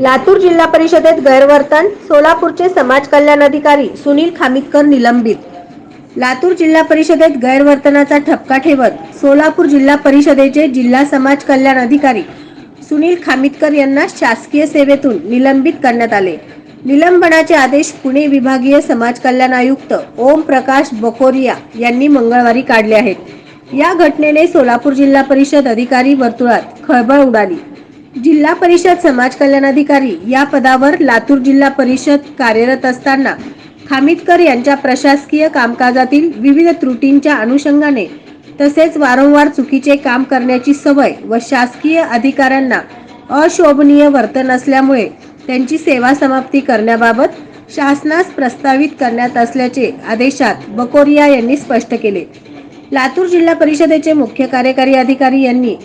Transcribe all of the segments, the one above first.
लातूर जिल्हा परिषदेत गैरवर्तन, सोलापूरचे समाज कल्याण अधिकारी सुनील खामितकर निलंबित। लातूर जिल्हा परिषदेत गैरवर्तनाचा ठपका ठेवत सोलापूर जिल्हा परिषदेचे जिल्हा समाज कल्याण अधिकारी सुनील खामितकर यांना शासकीय सेवेतून निलंबित करण्यात आले। निलंबनाचे आदेश पुणे विभागीय समाज कल्याण आयुक्त ओम प्रकाश बकोरिया यांनी मंगळवारी काढले आहेत। या घटनेने सोलापूर जिल्हा परिषद अधिकारी वर्तुळात खळबळ उडाली। जिल्हा परिषद समाज कल्याण अधिकारी या पदावर लातूर जिल्हा परिषद कार्यरत असताना खामितकर यांच्या प्रशासकीय कामकाजातील विविध त्रुटींच्या अनुषंगाने तसेच वारंवार चुकीचे काम करण्याची सवय व शासकीय अधिकाऱ्यांना अशोभनीय वर्तन असल्यामुळे त्यांची सेवा समाप्ती करण्याबाबत शासनास प्रस्तावित करण्यात असल्याचे आदेशात बकोरिया यांनी स्पष्ट केले। लातूर जिल्हा परिषदेचे मुख्य कार्यकारी अधिकारी यांनी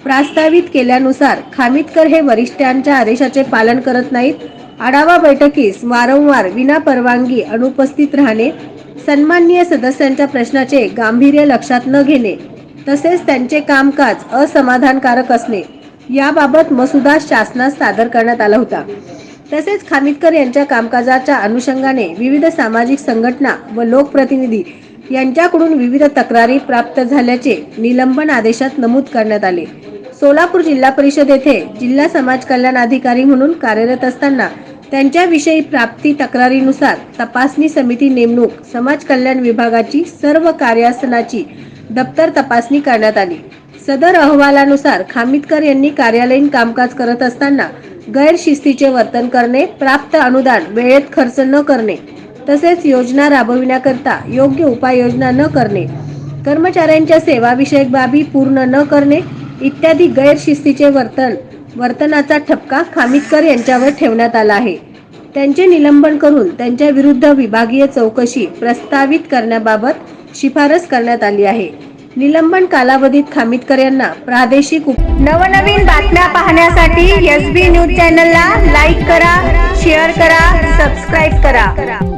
प्रस्तावित केल्यानुसार खामितकर हे वरिष्ठांच्या आदेशाचे पालन करत नाहीत। आढावा बैठकीस वारंवार विना परवानगी अनुपस्थित राहणे, सन्माननीय सदस्यांच्या प्रश्नाचे गांभीर्य लक्षात न घेणे तसेच त्यांचे कामकाज असमाधानकारक असणे याबाबत मसुदा शासनास सादर करण्यात आला होता। तसेच खामितकर यांच्या कामकाजाच्या अनुषंगाने विविध सामाजिक संघटना व लोकप्रतिनिधी यांच्याकडून विविध तक्रारी प्राप्त झाल्याचे निलंबन आदेशात नमूद करण्यात आले। सोलापूर जिल्हा परिषद येथे जिल्हा समाज कल्याण अधिकारी म्हणून कार्यरत असताना त्यांच्याविषयी प्राप्ती तक्रारीनुसार तपासणी समिती नेमणूक समाज कल्याण विभागाची सर्व कार्यासनाची दप्तर तपासणी करण्यात आली। सदर अहवालानुसार खामितकर यांनी कार्यालयीन कामकाज करत असताना गैरशिस्तीचे वर्तन करणे, प्राप्त अनुदान वेळेत खर्च न करणे तसेच योजना राबविण्याकरिता योग्य उपाययोजना न करणे, कर्मचाऱ्यांच्या सेवाविषयक बाबी पूर्ण न करणे इत्यादी गैरशिस्तीचे वर्तनाचा ठपका खामितकर यांच्यावर ठेवण्यात आला आहे। त्यांचे निलंबन करून त्यांच्या विरुद्ध विभागीय चौकशी प्रस्तावित करण्याबाबत शिफारस करण्यात आली आहे। निलंबन कालावधीत खामितकर यांना प्रादेशिक नवनवीन बातम्या पाहण्यासाठी SB न्यूज चॅनलला लाईक करा, शेअर करा, सबस्क्राईब करा।